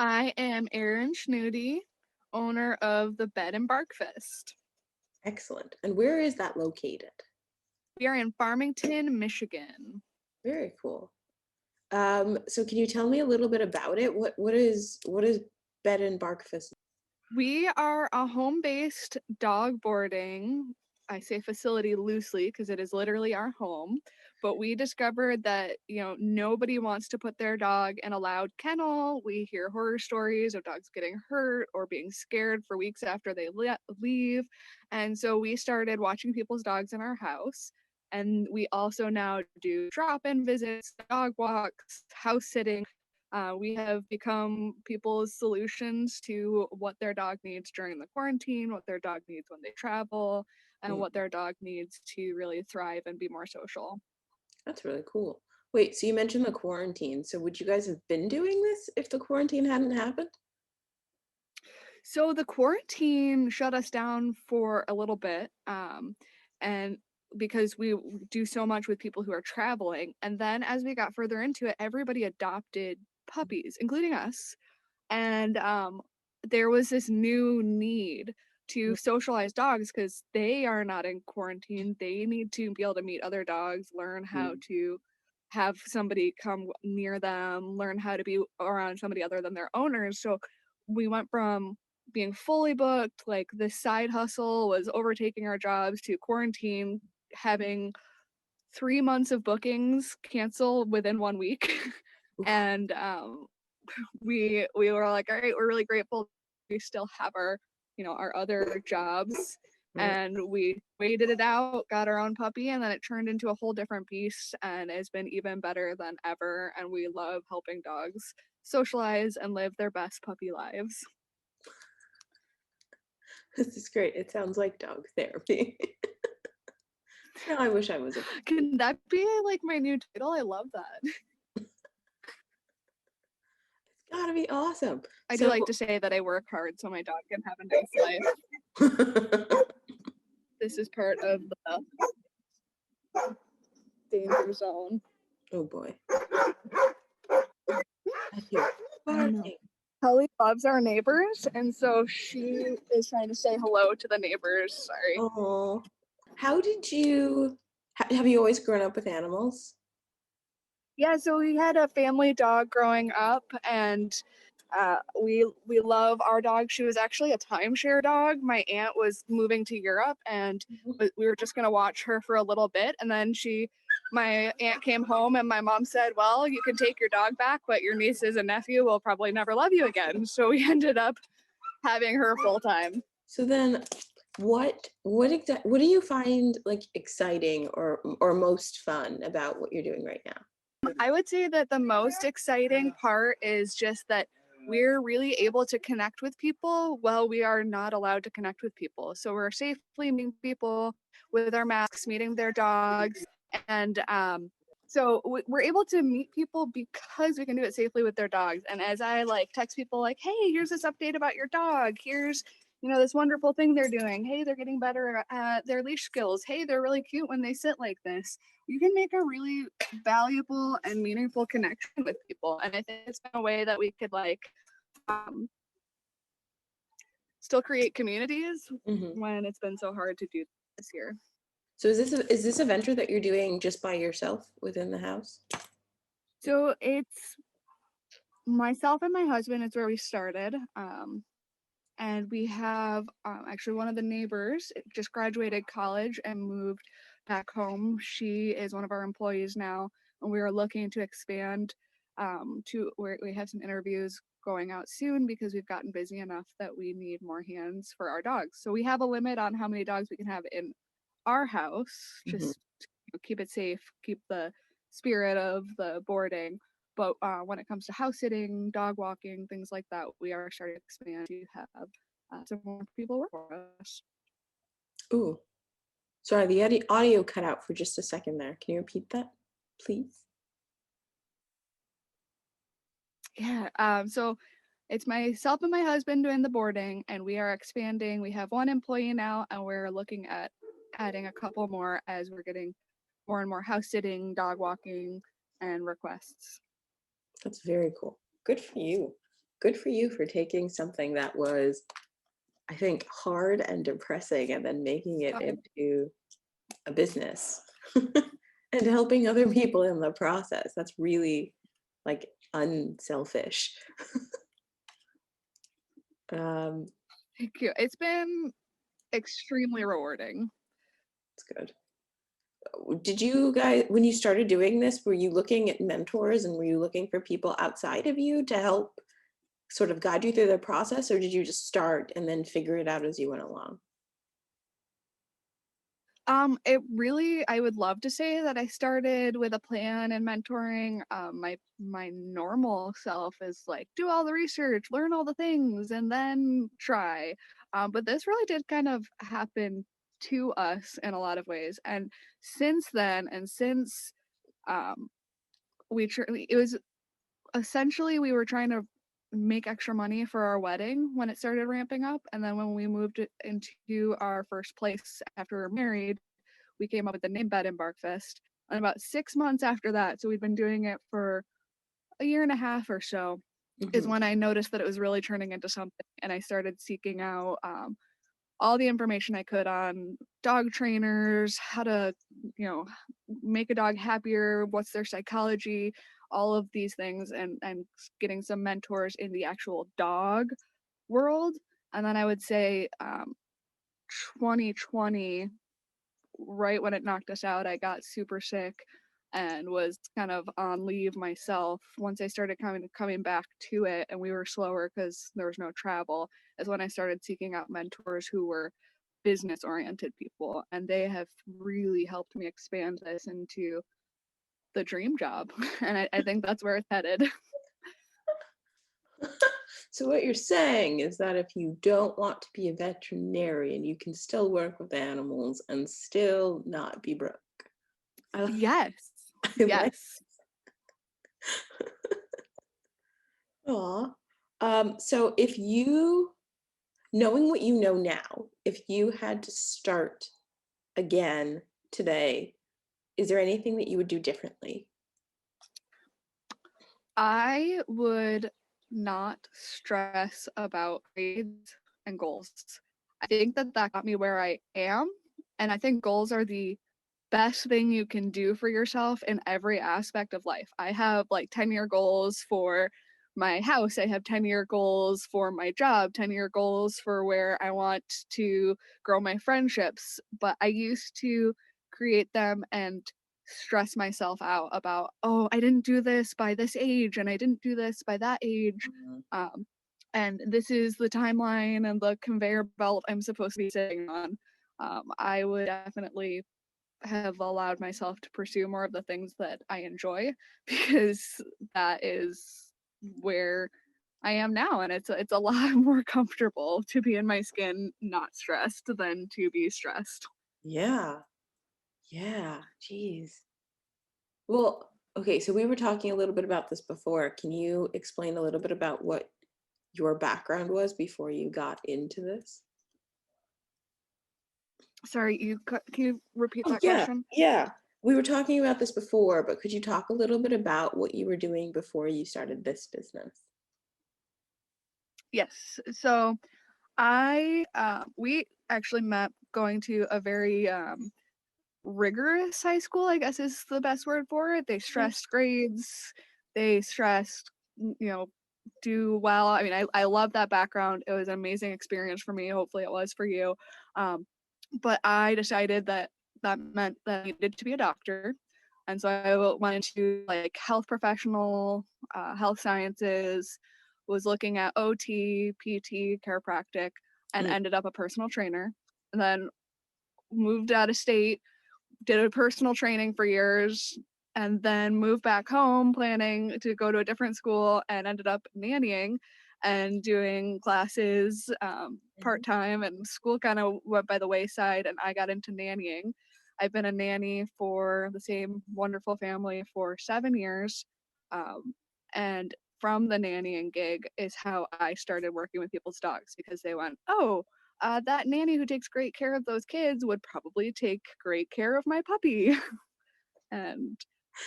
I am Erin Schnute, owner of the Bed and Barkfest. Excellent. And where is that located? We are in Farmington, Michigan. Very cool. So can you tell me a little bit about it? What is Bed and Barkfest? We are a home-based dog boarding, I say facility loosely because it is literally our home, but we discovered that, nobody wants to put their dog in a loud kennel. We hear horror stories of dogs getting hurt or being scared for weeks after they leave. And so we started watching people's dogs in our house. And we also now do drop-in visits, dog walks, house sitting. We have become people's solutions to what their dog needs during the quarantine, what their dog needs when they travel, and Mm, what their dog needs to really thrive and be more social. that's really cool. Wait, so you mentioned the quarantine. So would you guys have been doing this if the quarantine hadn't happened? So the quarantine shut us down for a little bit, and because we do so much with people who are traveling. And then as we got further into it, everybody adopted puppies, including us. And there was this new need to Mm, socialize dogs because they are not in quarantine. They need to be able to meet other dogs, learn how mm. to have somebody come near them, learn how to be around somebody other than their owners. So we went from being fully booked, like this side hustle was overtaking our jobs, to quarantine having 3 months of bookings cancel within 1 week. Oof. And we were like, all right, we're really grateful we still have our other jobs. Mm. And we waited it out, got our own puppy, and then it turned into a whole different beast and has been even better than ever. And we love helping dogs socialize and live their best puppy lives. This is great. It sounds like dog therapy. Now I wish I was a puppy. Can that be like my new title? I love that. It's gotta be awesome. I do So like to say that I work hard so my dog can have a nice life. oh This is part of the danger zone. boy. I hear I know. barking. Kelly loves our neighbors, and so she is trying to say hello to the neighbors. Sorry. Oh. How did you have you always grown up with animals? Yeah, so we had a family dog growing up, and we love our dog. She was actually a timeshare dog. My aunt was moving to Europe, and we were just gonna watch her for a little bit, and then my aunt came home, and my mom said, "Well, you can take your dog back, but your nieces and nephew will probably never love you again." So we ended up having her full time. So then what do you find like exciting or most fun about what you're doing right now? I would say that the most exciting part is just that we're really able to connect with people while we are not allowed to connect with people. So we're safely meeting people with our masks, meeting their dogs, and we're able to meet people because we can do it safely with their dogs. And as I like text people like, "Hey, here's this update about your dog. Here's this wonderful thing they're doing. Hey, they're getting better at their leash skills. Hey, they're really cute when they sit like this." You can make a really valuable and meaningful connection with people. And I think it's been a way that we could um, still create communities Hmm. when it's been so hard to do this year. So is this a venture that you're doing just by yourself within the house? So it's myself and my husband is where we started. And we have actually one of the neighbors just graduated college and moved back home. She is one of our employees now, and we are looking to expand to where we have some interviews going out soon because we've gotten busy enough that we need more hands for our dogs. So we have a limit on how many dogs we can have in our house, Hmm. just to keep it safe, keep the spirit of the boarding. But when it comes to house sitting, dog walking, things like that, we are starting to expand to have some more people work for us. Ooh, sorry, the audio cut out for just a second there. Can you repeat that, please? Yeah. So it's myself and my husband doing the boarding, and we are expanding. We have one employee now, and we're looking at adding a couple more as we're getting more and more house sitting, dog walking, and requests. That's very cool. Good for you. good for you for taking something that was, I think, hard and depressing and then making it Oh, into a business and helping other people in the process. That's really like unselfish. Um, thank you. It's been extremely rewarding. it's good. Did you guys, when you started doing this, were you looking at mentors and were you looking for people outside of you to help sort of guide you through the process, or did you just start and then figure it out as you went along? It really, I would love to say that I started with a plan and mentoring. My normal self is like, do all the research, learn all the things, and then try. But this really did kind of happen to us in a lot of ways. And since then, and since um, it was essentially we were trying to make extra money for our wedding when it started ramping up, and then when we moved it into our first place after we were married, we came up with the name Bed and Barkfest. And about 6 months after that, so we'd been doing it for a year and a half or so, is Mhm. when I noticed that it was really turning into something, and I started seeking out all the information I could on dog trainers, how to, you know, make a dog happier, what's their psychology, all of these things, and getting some mentors in the actual dog world. And then I would say 2020, right when it knocked us out, I got super sick and was kind of on leave myself. Once I started coming back to it, and we were slower because there was no travel, is when I started seeking out mentors who were business oriented people, and they have really helped me expand this into the dream job. And I think that's where it's headed. So what you're saying is that if you don't want to be a veterinarian, you can still work with animals and still not be broke. I, Yes. I like. Yes. Aw. So if you, knowing what you know now, if you had to start again today, is there anything that you would do differently? I would not stress about grades and goals. I think that that got me where I am, and I think goals are the best thing you can do for yourself in every aspect of life. I have like 10-year goals for my house, I have 10-year goals for my job, 10-year goals for where I want to grow my friendships, but I used to create them and stress myself out about, oh, I didn't do this by this age and I didn't do this by that age. Mhm. Um, and this is the timeline and the conveyor belt I'm supposed to be sitting on. I would definitely have allowed myself to pursue more of the things that I enjoy because that is where I am now, and it's a lot more comfortable to be in my skin not stressed than to be stressed. Yeah, yeah, geez. Well, okay, so we were talking a little bit about this before. Can you explain a little bit about what your background was before you got into this? Sorry, can you repeat Oh, that yeah, question? yeah. We were talking about this before, but could you talk a little bit about what you were doing before you started this business? Yes. So I we actually met going to a very rigorous high school, I guess is the best word for it. They Mhm. stressed grades, they stressed, you know, do well. I mean, I love that background. It was an amazing experience for me. Hopefully it was for you. Um, but I decided that that meant that I needed to be a doctor. And so I went into like health professional, health sciences, was looking at OT, PT, chiropractic, and Mm, ended up a personal trainer. And then moved out of state, did a personal training for years, and then moved back home planning to go to a different school and ended up nannying and doing classes mhm. part-time, and school kind of went by the wayside and I got into nannying. I've been a nanny for the same wonderful family for 7 years, um, and from the nannying gig is how I started working with people's dogs because they went, oh, that nanny who takes great care of those kids would probably take great care of my puppy. And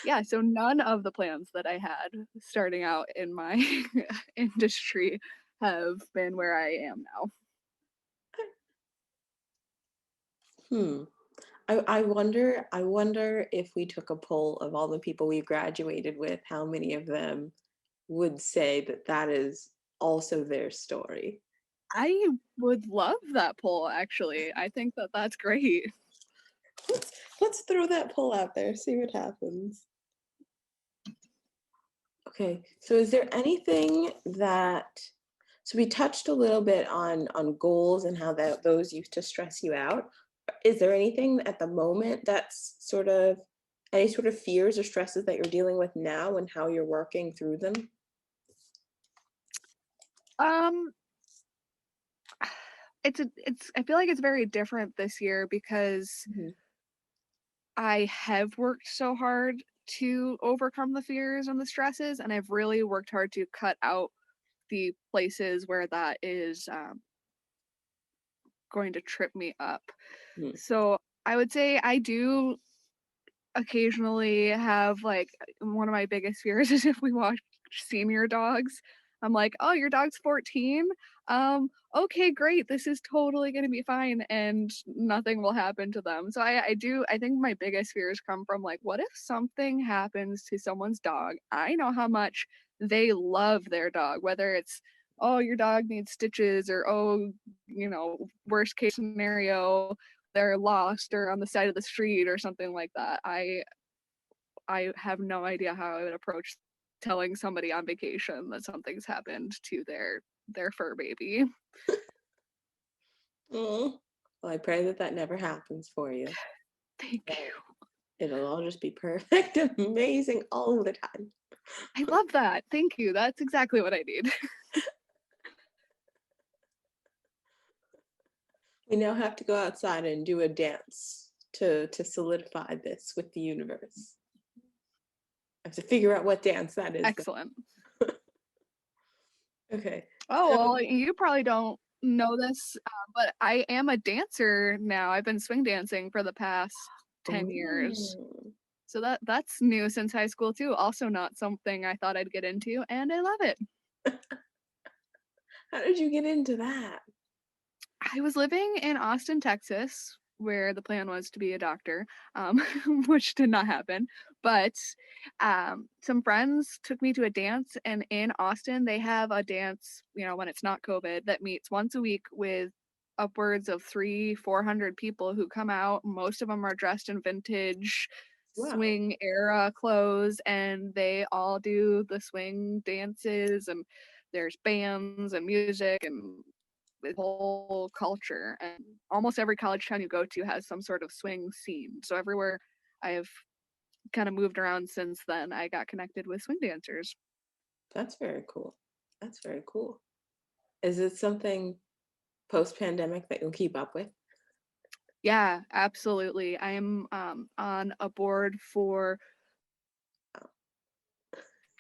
Yeah, so none of the plans that I had starting out in my industry have been where I am now. Hmm. I wonder if we took a poll of all the people we graduated with, how many of them would say that that is also their story. I would love that poll, actually. I think that that's great. Let's throw that poll out there, see what happens. Okay, so is there anything that, so we touched a little bit on goals and how that those used to stress you out. Is there anything at the moment that's sort of any sort of fears or stresses that you're dealing with now and how you're working through them? Um, it's I feel like it's very different this year because Mhm. I have worked so hard to overcome the fears and the stresses, and I've really worked hard to cut out the places where that is going to trip me up. Mhm. So I would say I do occasionally have like one of my biggest fears is if we watch senior dogs. I'm like, oh, your dog's 14. Okay, great. This is totally gonna be fine, and nothing will happen to them. So I think my biggest fears come from like, what if something happens to someone's dog? I know how much they love their dog, whether it's oh, your dog needs stitches, or oh, worst case scenario, they're lost or on the side of the street or something like that. I have no idea how I would approach telling somebody on vacation that something's happened to their fur baby. Mm. Well, I pray that that never happens for you. Thank That you. it'll all just be perfect, amazing all the time. I love that. Thank you. That's exactly what I need. We now have to go outside and do a dance to solidify this with the universe. I have to figure out what dance that is though. Excellent. Okay. Oh, So well, you probably don't know this, but I am a dancer now. I've been swing dancing for the past 10 years. ooh, So that's new since high school too. Also not something I thought I'd get into, and I love it. how did you get into that? I was living in Austin, Texas, where the plan was to be a doctor, which did not happen. But some friends took me to a dance, and in Austin, they have a dance, when it's not COVID, that meets once a week with upwards of 400 people who come out. Most of them are dressed in vintage Wow, swing era clothes, and they all do the swing dances, and there's bands and music and the whole culture, and almost every college town you go to has some sort of swing scene. So everywhere I've kind of moved around since then, I got connected with swing dancers. that's very cool. That's very cool. Is it something post-pandemic that you'll keep up with? Yeah, absolutely. I'm on a board for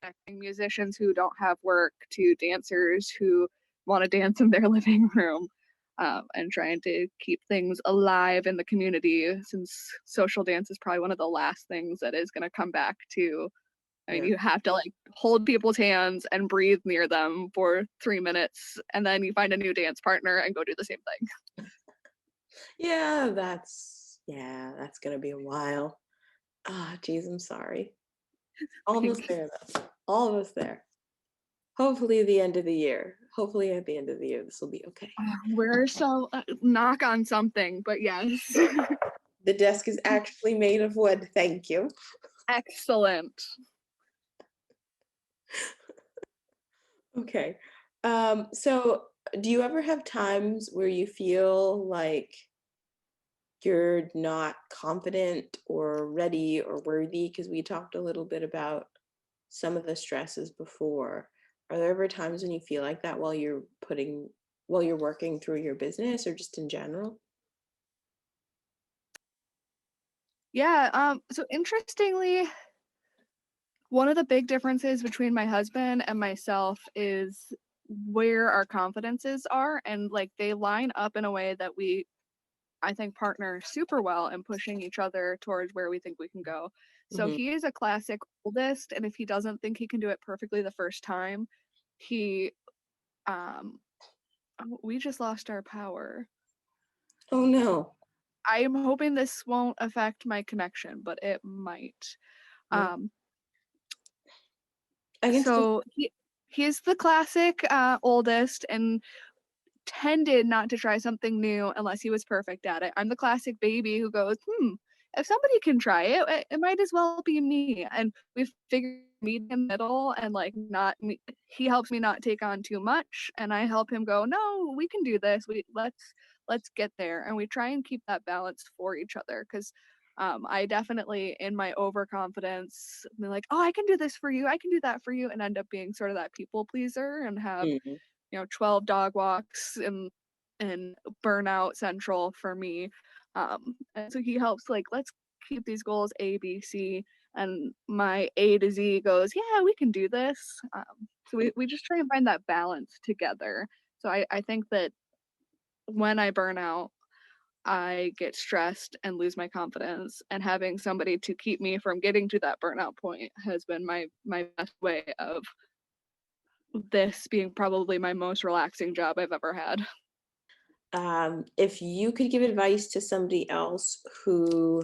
connecting musicians who don't have work to dancers who want to dance in their living room, and trying to keep things alive in the community since social dance is probably one of the last things that is going to come back to. I mean, Yeah. you have to like hold people's hands and breathe near them for 3 minutes, and then you find a new dance partner and go do the same thing. Yeah, that's gonna be a while. Ah, geez, I'm sorry. Thank Almost you. there though. Almost there. Hopefully the end of the year. Hopefully at the end of the year this will be okay. We're so knock on something, but yes. The desk is actually made of wood, thank you. Excellent. Okay. So do you ever have times where you feel like you're not confident or ready or worthy? Because we talked a little bit about some of the stresses before. Are there ever times when you feel like that while you're working through your business or just in general? Yeah, so interestingly, one of the big differences between my husband and myself is where our confidences are, and like they line up in a way that I think, partner super well in pushing each other towards where we think we can go. So Mhm. he is a classic oldest, and if he doesn't think he can do it perfectly the first time, he um oh, we just lost our power. Oh, no. I am hoping this won't affect my connection, but it might. Mm. Um, I can still. so he's the classic oldest and tended not to try something new unless he was perfect at it. I'm the classic baby who goes, if somebody can try it, it might as well be me. And we've figured meet in the middle and like not me, he helps me not take on too much and I help him go, no, we can do this. Let's get there. And we try and keep that balance for each other because I definitely in my overconfidence be like, oh, I can do this for you, I can do that for you, and end up being sort of that people pleaser and have Mhm. 12 dog walks and burnout central for me. And so he helps like let's keep these goals A, B, C, and my A to Z goes, yeah, we can do this. So we just try and find that balance together. So I think that when I burn out, I get stressed and lose my confidence, and having somebody to keep me from getting to that burnout point has been my best way of this being probably my most relaxing job I've ever had. If you could give advice to somebody else who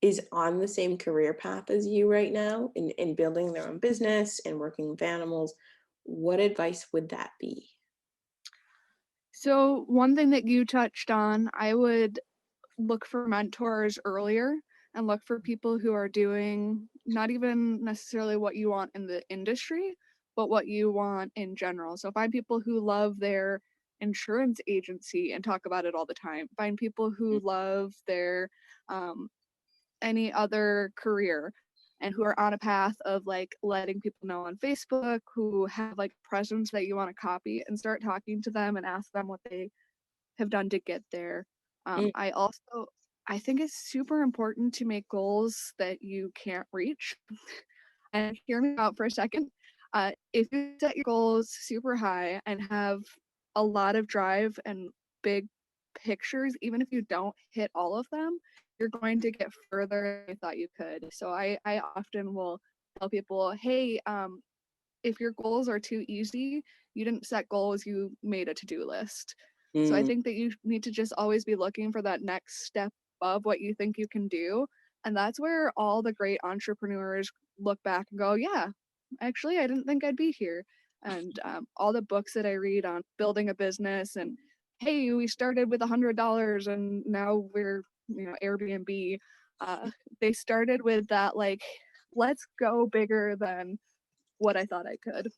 is on the same career path as you right now in building their own business and working with animals, what advice would that be? So, one thing that you touched on, I would look for mentors earlier and look for people who are doing not even necessarily what you want in the industry, but what you want in general. So, find people who love their insurance agency and talk about it all the time. Find people who love their um, any other career and who are on a path of like letting people know on Facebook, who have like presence that you want to copy, and start talking to them and ask them what they have done to get there. Mm, I think it's super important to make goals that you can't reach. And hear me out for a second. If you set your goals super high and have a lot of drive and big pictures, even if you don't hit all of them, you're going to get further than you thought you could. So I often will tell people, hey, if your goals are too easy, you didn't set goals, you made a to-do list. So I mm, think that you need to just always be looking for that next step above what you think you can do. And that's where all the great entrepreneurs look back and go, yeah, actually, I didn't think I'd be here. And all the books that I read on building a business and, hey, we started with $100 and now we're, Airbnb. Uh, they started with that, like, let's go bigger than what I thought I could.